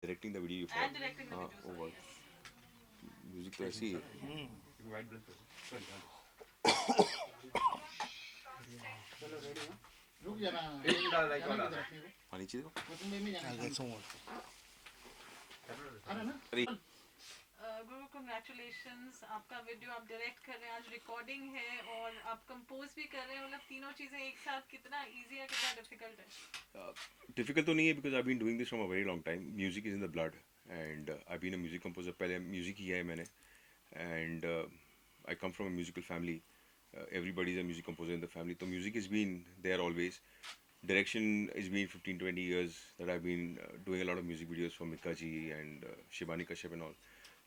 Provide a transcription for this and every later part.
Directing the video you And follow. directing the video, Oh sorry, God, yes. Music तो ऐसी है. पानी चाहिए अरे गुरु कंग्रेचुलेशंस, आपका वीडियो आप डायरेक्ट कर रहे हैं, आज रिकॉर्डिंग है और आप कंपोज भी कर रहे हैं, मतलब तीनों चीज़ें एक साथ, कितना इजी है कितना डिफिकल्ट है? डिफिकल्ट तो नहीं है because I been doing this from a very long time. Music is in the blood and I been a music composer. पहले म्यूजिक किया है मैंने and I come from a musical family. Everybody is a music composer in the family. So music has been there always. Direction has been 15-20 years that I've been doing a lot of music videos for Mika ji and Shivani Kashyap and all.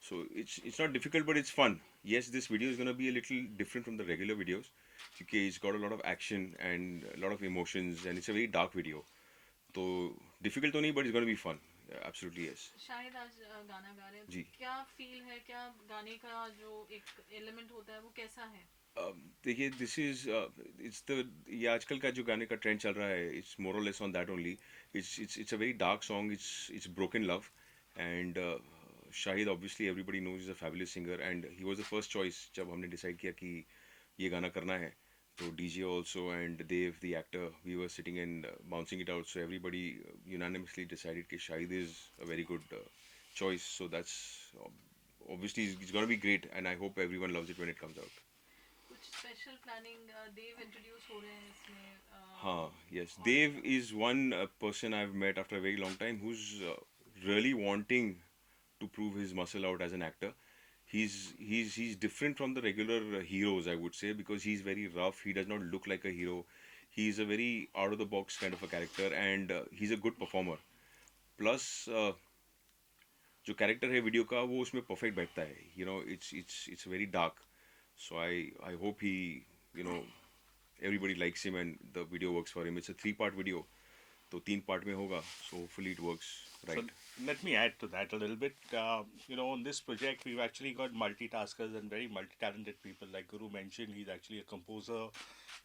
So it's not difficult, but it's fun. Yes, this video is gonna be a little different from the regular videos because it's got a lot of action and a lot of emotions, and it's a very dark video. So difficult तो नहीं, but it's gonna be fun. Absolutely yes. शायद आज गाना गा रहे हैं, तो जी. क्या फील है, क्या गाने का जो एक एलिमेंट होता है वो कैसा है? देखिए दिस इज इट्स द ये आजकल का जो गाने का ट्रेंड चल रहा है, it's more or less on that only. It's a very dark song. It's broken love and Shahid obviously everybody knows is a fabulous singer and he was the first choice जब हमने डिसाइड किया कि ये गाना करना है. तो DJ also and Dev the actor we were sitting and bouncing it out. So everybody unanimously decided कि Shahid is a very good choice. So that's obviously it's going to be great, and I hope everyone loves it when it comes out. कुछ special planning देव introduce हो रहे हैं इसमें? Huh, yes. Dev is one person I've met after a very long time who's really wanting to prove his muscle out as an actor. He's different from the regular heroes, I would say, because he's very rough. He does not look like a hero. He's a very out of the box kind of a character, and he's a good performer. Plus, जो character है video का वो उसमें perfect बैठता है. It's very dark. So I hope he, you know, everybody likes him and the video works for him. It's a three-part video. तो तीन part में होगा. So hopefully it works So right. let me add to that a little bit. On this project, we've actually got multitaskers and very multi-talented people. Like Guru mentioned, he's actually a composer.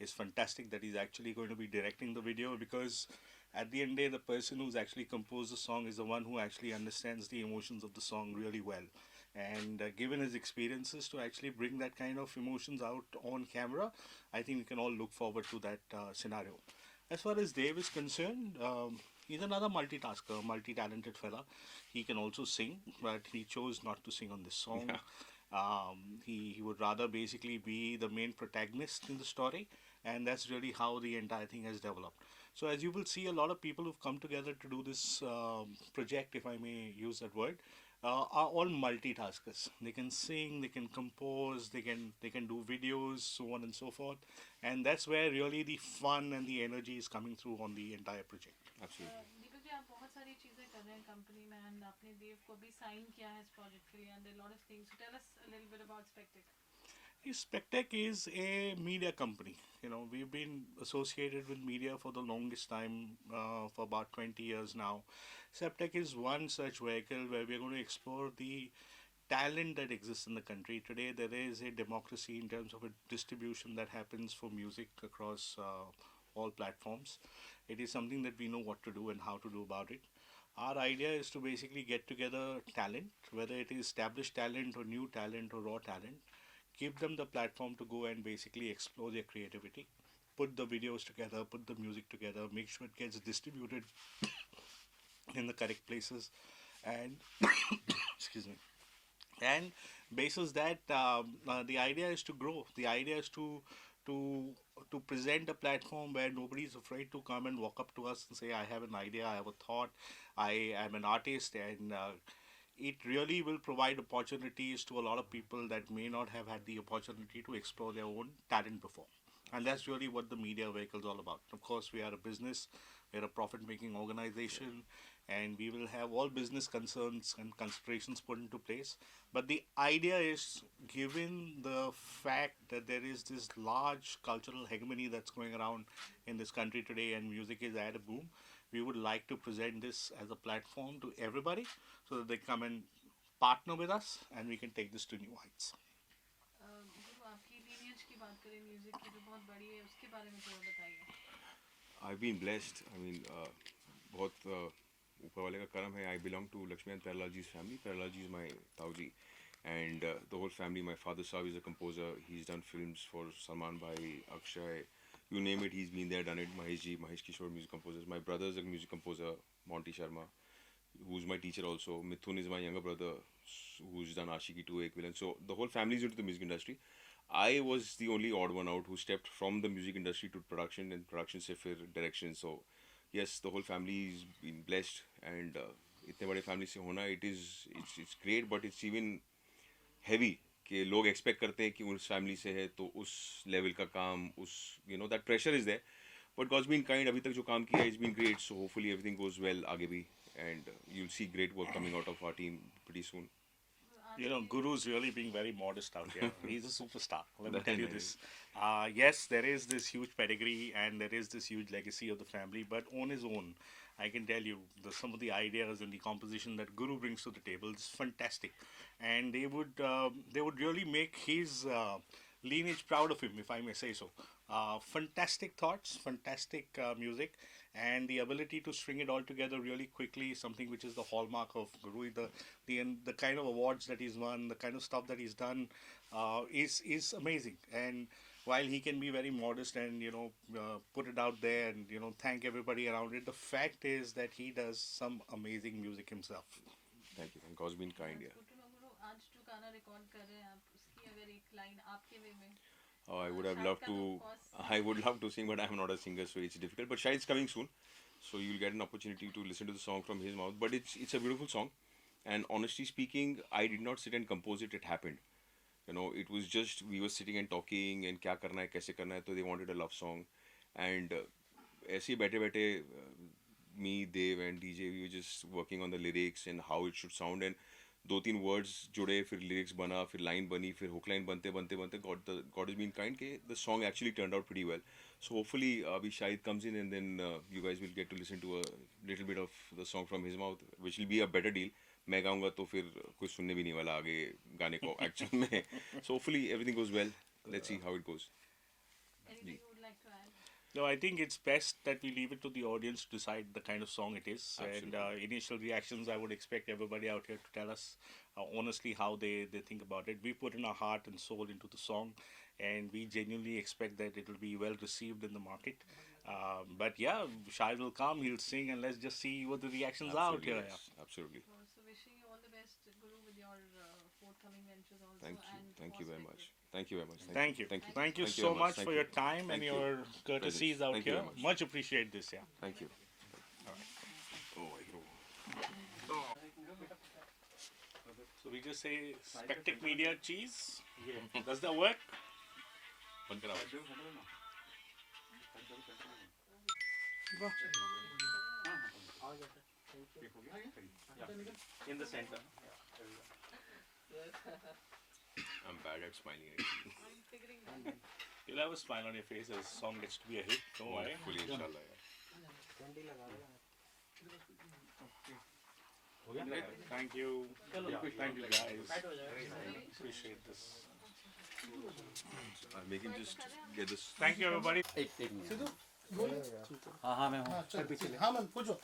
It's fantastic that he's actually going to be directing the video because at the end of the day, the person who's actually composed the song is the one who actually understands the emotions of the song really well. And given his experiences to actually bring that kind of emotions out on camera, I think we can all look forward to that scenario. As far as Dave is concerned, he's another multitasker, multi-talented fella. He can also sing, but he chose not to sing on this song. Yeah. He would rather basically be the main protagonist in the story, and that's really how the entire thing has developed. So, as you will see, a lot of people who've come together to do this project, if I may use that word, are all multitaskers. They can sing, they can compose, they can do videos, so on and so forth, and that's where really the fun and the energy is coming through on the entire project. Absolutely. Deepak ji, आप बहुत सारी चीज़ें कर रहे हैं company में and आपने देव को भी साइन किया है इस प्रोजेक्ट के लिए and lot of things. Tell us a little bit about Spectec. Spectec is a media company. We've been associated with media for the longest time, for about 20 years now. Septec is one such vehicle where we're going to explore the talent that exists in the country. Today, there is a democracy in terms of a distribution that happens for music across all platforms. It is something that we know what to do and how to do about it. Our idea is to basically get together talent, whether it is established talent or new talent or raw talent, give them the platform to go and basically explore their creativity, put the videos together, put the music together, make sure it gets distributed in the correct places, and excuse me. And basis that, the idea is to grow. The idea is to to present a platform where nobody is afraid to come and walk up to us and say, "I have an idea, I have a thought, I am an artist," and it really will provide opportunities to a lot of people that may not have had the opportunity to explore their own talent before. And that's really what the media vehicle is all about. Of course, we are a business, we're a profit making organization, and we will have all business concerns and considerations put into place. But the idea is, given the fact that there is this large cultural hegemony that's going around in this country today and music is at a boom, we would like to present this as a platform to everybody so that they come and partner with us and we can take this to new heights. गुरु, आपकी lineage की बात करें music की जो बहुत बड़ी है, उसके बारे में थोड़ा बताइए. I've been blessed. I mean, बहुत ऊपर वाले का करम है. I belong to Lakshmi and Peralaji's family. Peralaji is my Tauji. And the whole family, my father Saab is a composer. He's done films for Salman Bhai, Akshay, you name it, he's been there, done it. Mahesh Ji, Mahesh Kishore, music composers. My brother is a music composer, Monty Sharma, who's my teacher also. Mithun is my younger brother, who's done Ashiki 2, Ek Villain. So the whole family is into the music industry. I was the only odd one out who stepped from the music industry to production, and production से फिर direction. So yes, the whole family is been blessed, and इतने बड़े family से होना, it's great, but it's even heavy कि लोग expect करते हैं कि उस family से है तो उस level का काम, उस that pressure is there. But God's been kind. अभी तक जो काम किया, it's been great. So hopefully everything goes well आगे भी, and you'll see great work coming out of our team pretty soon. You know, Guru's really being very modest out here. He's a superstar. Let me That's tell you nice. this. Yes, there is this huge pedigree and there is this huge legacy of the family, but on his own, I can tell you some of the ideas and the composition that Guru brings to the table is fantastic, and they would really make his lineage proud of him, if I may say so. Fantastic thoughts, fantastic music, and the ability to string it all together really quickly is something which is the hallmark of Guru. The kind of awards that he's won, the kind of stuff that he's done, is amazing. And while he can be very modest and put it out there and thank everybody around it, the fact is that he does some amazing music himself. Thank you. And God's been kind, yeah. गुरु आज जो गाना record कर रहे हैं आप उसकी अगर एक लाइन आपके वे में Oh, I would have Shahid loved Khan, to. of course. I would love to sing, but I'm not a singer, so it's difficult. But Shahid's coming soon, so you'll get an opportunity to listen to the song from his mouth. But it's a beautiful song, and honestly speaking, I did not sit and compose it. It happened. It was just we were sitting and talking and क्या करना है, कैसे करना है. So they wanted a love song, and ऐसे ही बैठे बैठे me, Dev and DJ, we were just working on the lyrics and how it should sound, and दो तीन वर्ड्स जुड़े, फिर लिरिक्स बना, फिर लाइन बनी, फिर हुक लाइन बनते बनते बनते गॉड इज बीन काइंड के the song actually turn out pretty well. So hopefully अभी Shahid comes in and then you guys will get to listen to a little bit of the song from his mouth which will be a better deal. मैं गाऊंगा तो फिर कोई सुनने भी नहीं वाला आगे गाने को एक्चुअल में. So hopefully everything goes well. Let's see how it goes. anything you would like to add? No, I think it's best that we leave it to the audience to decide the kind of song it is. And initial reactions, I would expect everybody out here to tell us honestly how they think about it. We put in our heart and soul into the song, and we genuinely expect that it will be well received in the market. But yeah, Shahid will come, he'll sing, and let's just see what the reactions are out here. Yes, absolutely. So wishing you all the best, Guru, with your forthcoming ventures also. Thank you. And Thank you very Prospect much. Thank you very much. Thank you. Thank you. Thank you Thank you so very much. much Thank for you. your time Thank and you. your courtesies Pleasure. out Thank you here. very much. Much appreciate this, yeah. Thank you. Oh, I know. So we just say Spectic Media cheese. Yeah. Does that work? बंद कराओ. In the center. I'm bad at smiling. I'm figuring that. You'll have a smile on your face as the song gets to be a hit. Don't worry. Hopefully, inshallah. Yeah. Thank you. Thank you guys. Appreciate this. Make him just get this. Thank you everybody. हाँ हाँ मैं हूँ चल पीछे हाँ ma'am पूछो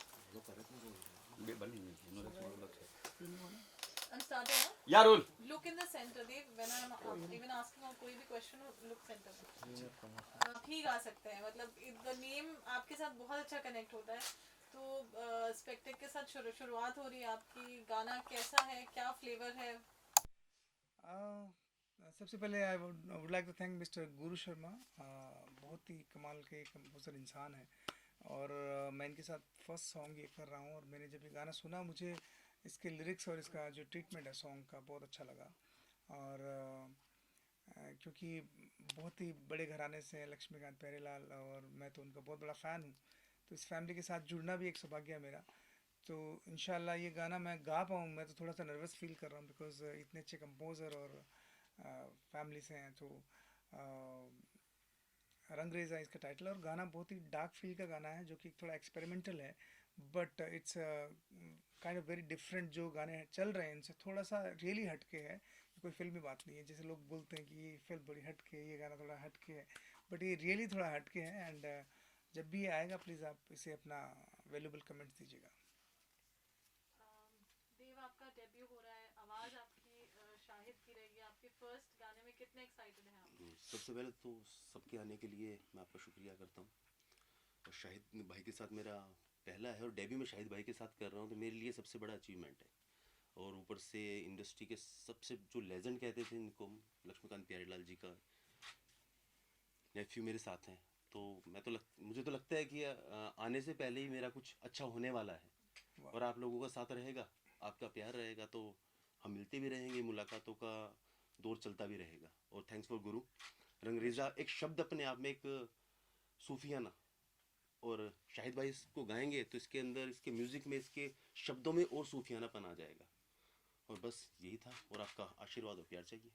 I'm starting. Huh? यारुल Look in the center, Dev. When I'm even asking or कोई भी question हो, look center में. आप ही गा सकते हैं. मतलब the name आपके साथ बहुत अच्छा connect होता है. तो स्पेक्टिक के साथ शुरुआत हो रही है आपकी. गाना कैसा है, क्या फ्लेवर है? सबसे पहले I would like to thank mister Guru Sharma. बहुत ही कमाल के कंपोजर इंसान है और मैं इनके साथ फर्स्ट सॉन्ग ये कर रहा हूँ और मैंने जब ये गाना सुना मुझे इसके लिरिक्स और इसका जो ट्रीटमेंट है सॉन्ग का बहुत अच्छा लगा. और क्योंकि बहुत ही बड़े घराने से हैं लक्ष्मीकांत प्यारेलाल और मैं तो उनका बहुत बड़ा फ़ैन हूँ, तो इस फैमिली के साथ जुड़ना भी एक सौभाग्य है मेरा. तो इंशाल्लाह ये गाना मैं गा पाऊँ. मैं तो थोड़ा सा नर्वस फील कर रहा हूँ बिकॉज इतने अच्छे कंपोज़र और फैमिली से हैं. तो रंगरेज़ा इसका टाइटल और गाना बहुत ही डार्क फील का गाना है जो कि थोड़ा एक्सपेरिमेंटल है but it's kind of very different. जो गाने चल रहे हैं इनसे थोड़ा सा रियली हटके है. कोई फिल्मी बात नहीं है जैसे लोग बोलते हैं कि ये फिल्म बड़ी हटके है, ये गाना थोड़ा हटके है, बट ये रियली थोड़ा हटके है. एंड जब भी ये आएगा प्लीज़ आप इसे अपना वैल्यूबल कमेंट्स दीजिएगा. डेब्यू हो रहा है, आवाज़ आपकी शाहिद की रहेगी, आपके फर्स्ट गाने में कितने एक्साइटेड हैं आप? सबसे पहले तो सबके आने के लिए मैं आपका शुक्रिया करता हूँ। और शाहिद भाई के साथ मेरा पहला है और डेब्यू में शाहिद भाई के साथ कर रहा हूँ, तो मेरे लिए सबसे बड़ा अचीवमेंट है। और ऊपर से इंडस्ट्री के सबसे जो लेजेंड कहते थे इनको, लक्ष्मीकांत प्यारेलाल जी का नेफ्यू मेरे साथ हैं, तो मुझे तो लगता है कि आने से पहले ही मेरा कुछ अच्छा होने वाला है। और आप लोगों का साथ रहेगा, आपका प्यार रहेगा, तो हम मिलते भी रहेंगे, मुलाकातों का दौर चलता भी रहेगा। और थैंक्स फॉर गुरु। रंगरेज़ा एक शब्द अपने आप में एक सूफियाना, और शाहिद भाई इसको गाएंगे तो इसके अंदर, इसके म्यूज़िक में, इसके शब्दों में और सूफियानापन आ जाएगा। और बस यही था, और आपका आशीर्वाद और प्यार चाहिए।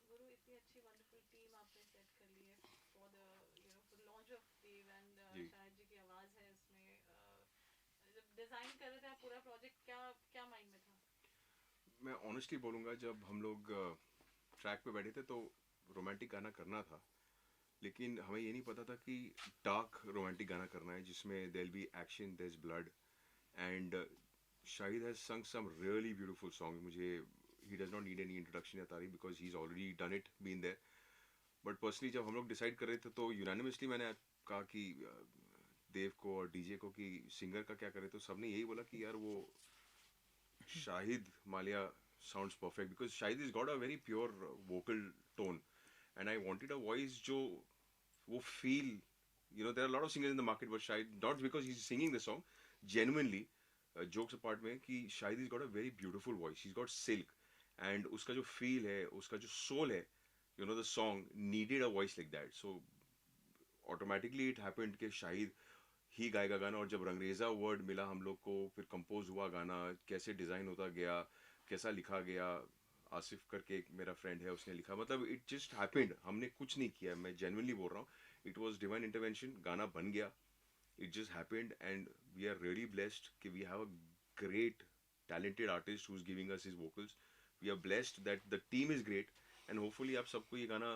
गुरु, इतनी अच्छी वंडरफुल टीम आपने सेट कर ली है for the for launch of Dev and जी। शाहिद जी की आवाज़ है इसमें। जब डिज़ाइन कर रहे थे आप पूरा प्रोजेक्ट, क्या क्या माइंड में था? मैं ऑनेस्टली बोलूँगा, जब हम लोग ट्रैक पे बैठे थे तो रोमांटिक गाना करना था, लेकिन हमें ये नहीं पता था कि डार्क रोमांटिक गाना करना है जिसमें there will be action, there is blood, and Shahid has sung some really beautiful song. मुझे he does not need any introduction या तारीफ, because he is already done it, been there. But personally जब हम लोग डिसाइड कर रहे थे तो यूनानिमसली मैंने कहा कि देव को और डीजे को कि सिंगर का क्या करें, तो सबने यही बोला कि यार वो Shahid Malia sounds perfect, because Shahid has got a very pure vocal tone, and I wanted a voice जो वो feel, there are a lot of singers in the market, but Shahid, not because he's singing the song, genuinely, jokes apart में, कि Shahid has got a very beautiful voice, he's got silk, and उसका जो feel है, उसका जो soul है, the song needed a voice like that, so automatically it happened कि शाहिद ही गाएगा गाना। और जब रंगरेज़ा वर्ड मिला हम लोग को, फिर कंपोज हुआ गाना, कैसे डिज़ाइन होता गया, कैसा लिखा गया, आसिफ करके एक मेरा फ्रेंड है उसने लिखा, मतलब इट जस्ट हैपेंड, हमने कुछ नहीं किया, मैं जेन्युइनली बोल रहा हूँ, इट वाज डिवाइन इंटरवेंशन, गाना बन गया, it just happened, and we are really blessed कि we have a great talented artist who's giving us his vocals. We are blessed that the team is great, and hopefully आप सबको ये गाना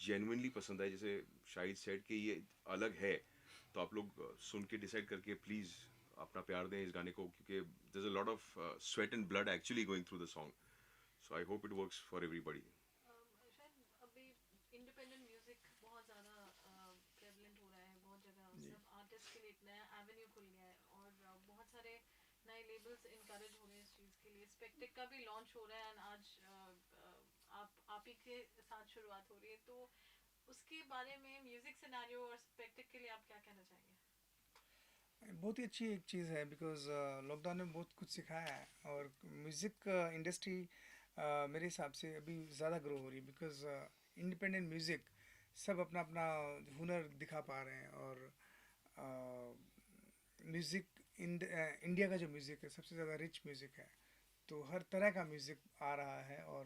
genuinely पसंद आए, जैसे शाहिद said कि ये अलग है, तो आप लोग सुन के डिसाइड करके प्लीज़ अपना प्यार दें इस गाने को, क्योंकि there's a lot of sweat and blood actually going through the song, so I hope it works for everybody. शायद अभी इंडिपेंडेंट म्यूजिक बहुत ज़्यादा प्रेवलेंट हो रहा है, बहुत जगह सब आर्टिस्ट के लिए एक नया एवेन्यू खुल गया है, और बहुत सारे नए लेबल्स इनकरेज हो रहे हैं इस चीज़ के लिए। स्पेक्टिक का भी लॉन्च हो रहा है, एंड आज आप ही के साथ शुरुआत हो रही है, तो उसके बारे में, म्यूजिक सिनेरियो और स्पेक्टिक के लिए आप क्या कहना चाहेंगे? बहुत ही अच्छी एक चीज़ है, बिकॉज लॉकडाउन में बहुत कुछ सिखाया है, और म्यूज़िक इंडस्ट्री मेरे हिसाब से अभी ज़्यादा ग्रो हो रही है, बिकॉज इंडिपेंडेंट म्यूज़िक सब अपना अपना हुनर दिखा पा रहे हैं। और म्यूज़िक इंडिया का जो म्यूज़िक है सबसे ज़्यादा रिच म्यूज़िक है, तो हर तरह का म्यूज़िक आ रहा है, और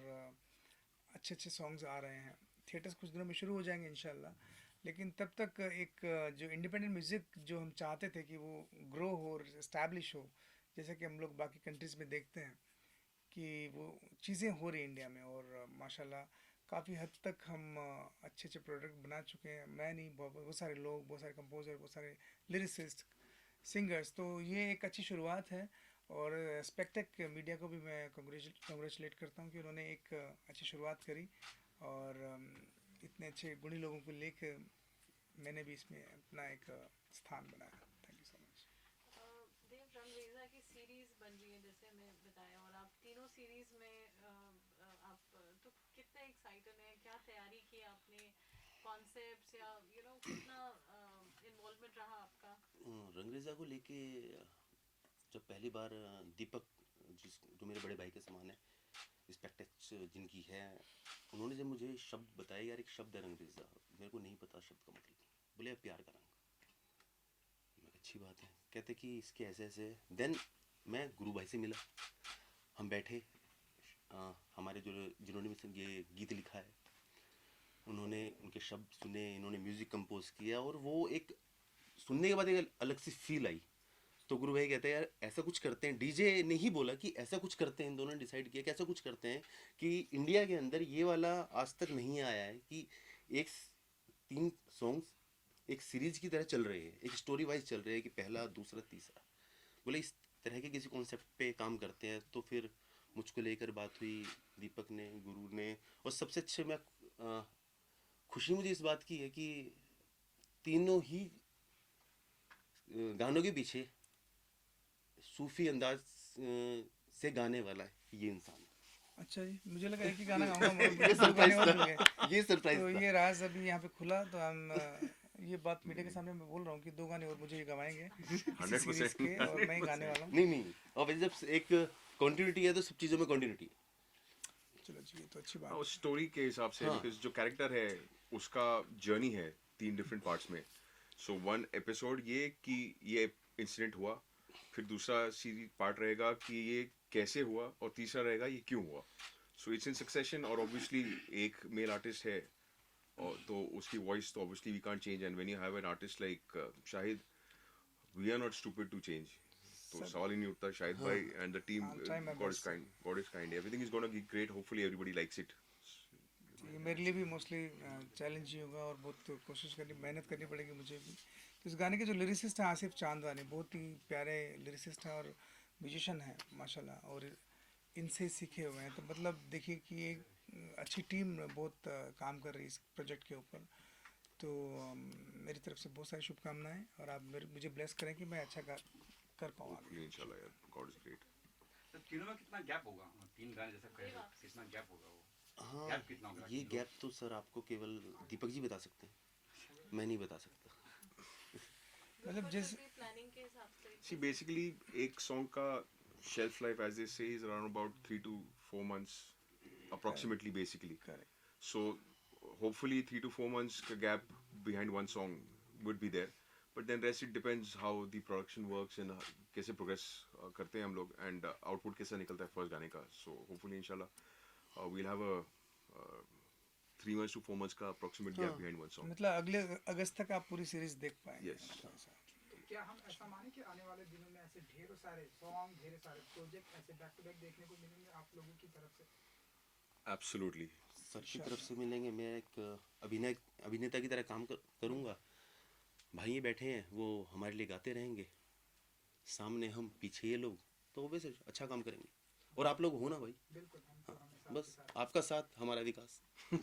अच्छे अच्छे सॉन्ग्स आ रहे हैं। थिएटर्स कुछ दिनों में शुरू हो जाएंगे इंशाल्लाह, लेकिन तब तक एक जो इंडिपेंडेंट म्यूज़िक जो हम चाहते थे कि वो ग्रो हो और इस्टेब्लिश हो, जैसे कि हम लोग बाकी कंट्रीज़ में देखते हैं कि वो चीज़ें हो रही हैं इंडिया में, और माशाल्लाह काफ़ी हद तक हम अच्छे अच्छे प्रोडक्ट बना चुके हैं। मैं नहीं, बहुत सारे लोग, बहुत सारे कंपोज़र, बहुत सारे लिरिसिस्ट, सिंगर्स, तो ये एक अच्छी शुरुआत है। और स्पेक्टेक मीडिया को भी मैं कंग्रेचुलेट करता हूँ कि उन्होंने एक अच्छी शुरुआत करी, और इतने अच्छे गुणी लोगों को लेकर मैंने भी इसमें अपना एक स्थान बनाया। Thank you so much. Dev, Rangreza की सीरीज बन रही है जैसे मैं बताया, और आप तीनों सीरीज में आप तो कितने एक्साइटेड हैं, क्या तैयारी की आपने, कॉन्सेप्ट्स या कितना इन्वॉल्वमेंट रहा आपका? रंगरेज़ा को लेके जब पहली बार दीपक, जो मेरे बड़े भाई के समान है, स्पेक्टेक्स जिनकी है, उन्होंने जब मुझे शब्द बताया, यार एक शब्द है रंगरेज़ा, मेरे को नहीं पता शब्द का मतलब, बोले अब प्यार का रंग। मैं अच्छी बात है, कहते कि इसके ऐसे ऐसे। देन मैं गुरु भाई से मिला, हम बैठे, हमारे जो जिन्होंने ये गीत लिखा है, उन्होंने उनके शब्द सुने, इन्होंने म्यूज़िक कंपोज किया, और वो एक सुनने के बाद एक अलग सी फील आई। तो गुरु भाई कहते हैं यार ऐसा कुछ करते हैं, डीजे ने ही बोला कि ऐसा कुछ करते हैं, इन दोनों ने डिसाइड किया कि ऐसा कुछ करते हैं कि इंडिया के अंदर ये वाला आज तक नहीं आया है कि एक 3 सॉन्ग्स एक सीरीज की तरह चल रहे हैं, एक स्टोरी वाइज चल रहे हैं कि पहला, दूसरा, तीसरा। बोले इस तरह के किसी कॉन्सेप्ट पे काम करते हैं, तो फिर मुझको लेकर बात हुई दीपक ने, गुरु ने, और सबसे अच्छे मैं खुशी मुझे इस बात की है कि तीनों ही गानों के पीछे सूफी अंदाज से गाने वाला है ये इंसान। अच्छा जी, मुझे लगा एक ही गाना गाऊंगा, ये दो गाने और सरप्राइज मिल गए। था, ये सरप्राइज तो था। ये राज अभी यहाँ पे खुला, तो हम ये बात मीडिया के सामने मैं बोल रहा हूँ कि 2 गाने और मुझे ये गवाएंगे इसी सीरीज के, और मैं ही गाने वाला हूँ। नहीं नहीं, और वैसे जब एक कंटिन्यूटी है तो सब चीज़ों में कंटिन्यूटी है। चलो जी, ये तो अच्छी बात हाँ, है। उस स्टोरी के हिसाब से, हाँ। बिकॉज जो कैरेक्टर है उसका जर्नी है 3 डिफरेंट पार्ट्स में। सो 1 एपिसोड ये कि ये इंसिडेंट हुआ, फिर दूसरा सीरीज पार्ट रहेगा कि ये कैसे हुआ, और तीसरा रहेगा ये क्यों हुआ। सो इट्स इन सक्सेशन, और ऑब्वियसली एक मेल आर्टिस्ट है और तो उसकी वॉइस तो obviously we can't change, and when you have an artist like Shahid, we are not stupid to change. तो सवाल ही नहीं उठता। शाहिद भाई and the team, I'll try my god is best. Kind, god is kind, everything is gonna be great, hopefully everybody likes it. ये मेरे लिए भी मोस्टली चैलेंज ही होगा, और बहुत कोशिश करनी, मेहनत करनी पड़ेगी मुझे भी। तो इस गाने के जो लिरिसिस्ट हैं आसिफ चांदवानी, बहुत ही प्यारे लिरिसिस्ट हैं और म्यूजिशियन हैं माशाल्लाह, और इनसे सीखे हुए हैं। तो मतलब देखिए कि एक अच्छी टीम बहुत काम कर रही है इस प्रोजेक्ट के ऊपर। तो मेरी तरफ से बहुत सारी शुभकामनाएं, और आप मुझे ब्लेस करें कि मैं अच्छा कर पाऊँ आगे। इंशाल्लाह यार, गॉड इज ग्रेट। तो तीनों में कितना गैप होगा? 3 गाने जैसा कह रहे हो, कितना गैप होगा वो? हाँ, गैप कितना होगा? ये गैप तो सर आपको केवल दीपक जी बता सकते हैं, मैं नहीं बता सकता। मतलब जिस प्लानिंग के हिसाब से सी बेसिकली एक सॉन्ग का शेल्फ लाइफ एज दे से is around about 3 to 4 months approximately basically. Correct. So hopefully 3 to 4 months का gap behind one song would be there, but then rest it depends how the production works and कैसे progress करते हैं हम लोग, and output कैसा निकलता है first गाने का. So hopefully inshallah we'll have a 3 months to 4 months का approximate gap हाँ, behind one song. मतलब अगले अगस्त तक आप पूरी सीरीज देख पाएंगे। Yes. अच्छा, ऐसा। तो क्या हम ऐसा माने कि आने वाले दिनों में ऐसे ढेरों सारे सॉन्ग, ढेरों सारे प्रोजेक्ट ऐसे बैक टू बैक देखने को मिलेंगे आप लोगों की तरफ से? Absolutely. सर की तरफ से मिलेंगे। मैं एक अभिनेता की तरह काम करूँगा। भाई ये बैठे हैं, वो हमारे लिए गाते रहेंगे, सामने हम, पीछे ये लोग, तो वैसे अच्छा काम करेंगे। और आप लोग हो ना भाई, बिल्कुल, हम तो हमेशा बस आपका साथ हमारा विकास। बन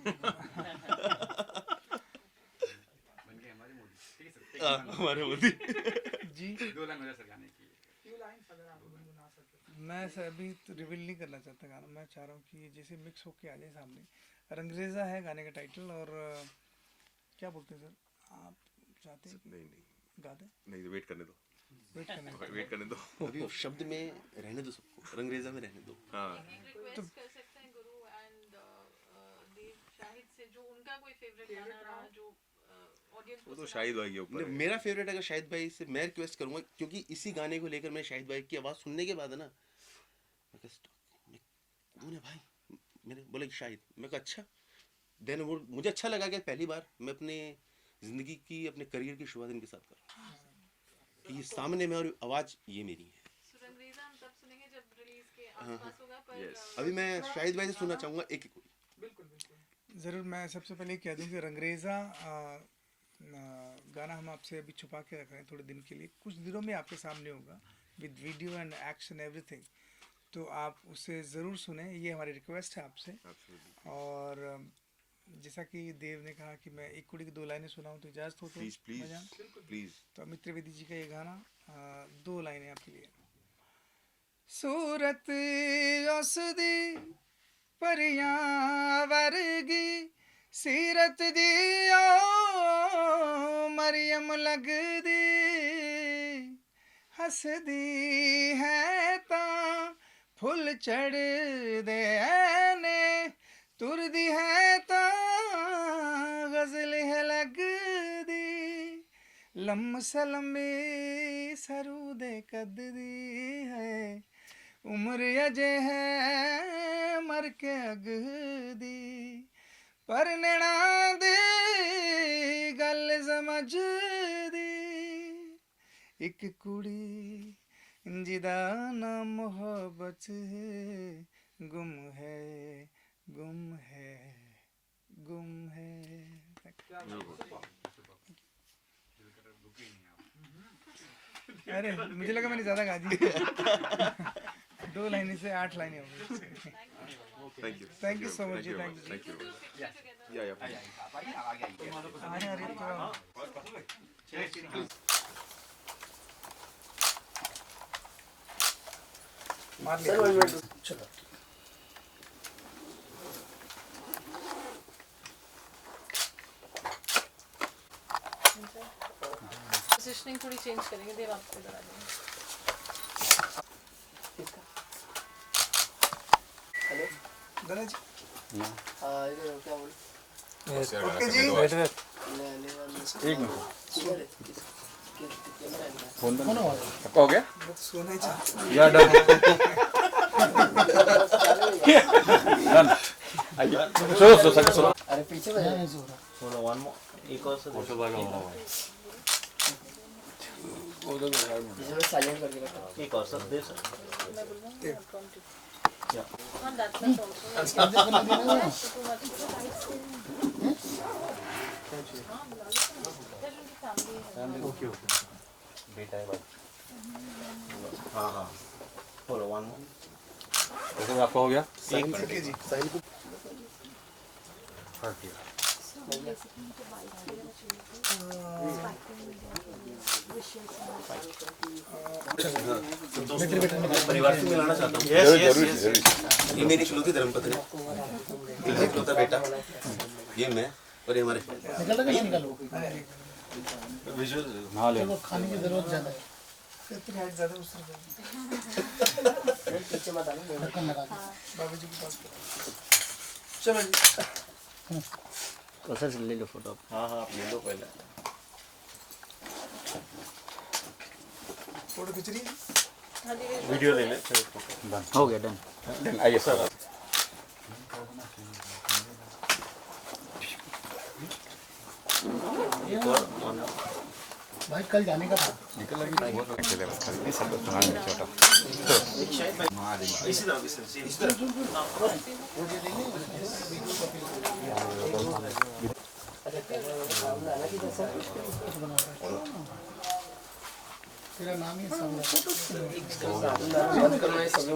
गए हमारे मोदी। ठीक है सर, take one. हमारे मोदी। जी, 2 लाइन हो जाए सर गाने की। few lines अगर आप गुनगुना सके। मैं सर अभी तो रिवील नहीं करना चाहता गाना। मैं चाह रहा हूँ कि ये जैसे मिक्स होके आ जाए सामने। रंगरेजा है गाने का टाइटल, और क्या बोलते हैं सर, आप चाहते हैं नहीं गा दें? नहीं, वेट करने दो, वेट करने का। वेट करने दो। अभी वो शब्द में रहने दो सबको, रंगरेजा में रहने दो। हाँ, एक रिक्वेस्ट कर सकते हैं गुरु एंड देव शाहिद से, जो उनका कोई फेवरेट गाना रहा जो ऑडियंस वो को तो सुना शाहिद हो। भाई के ऊपर है। मेरा फेवरेट अगर शाहिद भाई से मैं रिक्वेस्ट करूंगा, क्योंकि इसी गाने को लेकर मैं शाहिद भाई की आवाज़ सुनने के बाद है ना, मैं कहा "Stop." कौन है भाई, मैंने बोला कि शाहिद। मैं कहा अच्छा। देन वो मुझे अच्छा लगा कि पहली बार मैं अपने ज़िंदगी की, अपने करियर की शुरुआत इनके साथ कर रहा हूँ कि ये सामने में, और आवाज़ ये मेरी है। रंगरेजा हम तब सुनेंगे जब रिलीज के आसपास होगा, पर Yes. अभी मैं शाहिद भाई से सुनना चाहूँगा एक एक। बिल्कुल बिल्कुल। ज़रूर। मैं सबसे पहले कह दूं कि रंगरेज़ा गाना हम आपसे अभी छुपा के रख रहे हैं थोड़े दिन के लिए। कुछ दिनों में आपके सामने होगा with video and action everything, तो आप उसे ज़रूर सुने, ये हमारी रिक्वेस्ट है आपसे। Absolutely. और जैसा कि देव ने कहा कि मैं एक कुड़ी की 2 लाइनें सुनाऊं, तो इजाज़त हो तो Please, please, भैजान? please. तो अमित त्रिवेदी जी का ये गाना 2 लाइनें आपके लिए। सूरत उसदी परियां वर्गी सीरत दी ओ मरियम लगदी, हसदी है तां फुल चढ़दे ने, तुरदी है तां गज़ल है लगदी, लम सलमे सरू दे कददी है, उम्र अजे है मर के अगदी, पर नैना दी गल समझदी, एक कुड़ी जिदा ना मोहब्बत गुम है, गुम है, गुम है। दिल कर रुके ही नहीं आप। अरे मुझे लगा मैंने ज़्यादा गा दी 2 लाइनें से 8 लाइनें हो गई Thank you. Thank you so much जी Thank you. Thank you Thank you. Yeah, yeah. please. आप आइए ना, आगे आइए अरे अरे तो मार लिया चलो पोजीशनिंग थोड़ी चेंज करेंगे, देव आपको इधर आ जाएंगे। दादा जी ओके जी आपका हो गया सोना चाहिए या डन डन सो अरे पीछे थोड़ा वन एक और साइलेंट करके रखो एक और सर दे सर मैं बोल रहा हूँ हाँ दैट्स ऑल्सो ओके ओके बेटा है हाँ हाँ बोलो वन तो आपका हो गया ओके जी परिवार से मिलाना चाहता हूँ ये मेरी इकलौती धर्मपत्नी मेरा इकलौता बेटा ये मैं और ये हमारे हाँ ले खाने की जरूरत ज्यादा है कितनी हाइट ज़्यादा उस पीछे मत आना ढक्कन लगा दो बाबूजी के पास चलो जी तो सर ले लो फोटो हाँ हाँ आप ले लो पहले फोटो खींच रही है हाँ जी वीडियो ले ले हो गया डन आइए सर भाई कल जाने का था निकल लगी अकेले बस खाली सब सुना नहीं छोटा इसी तरह इसी तरह तेरा नाम ही सामने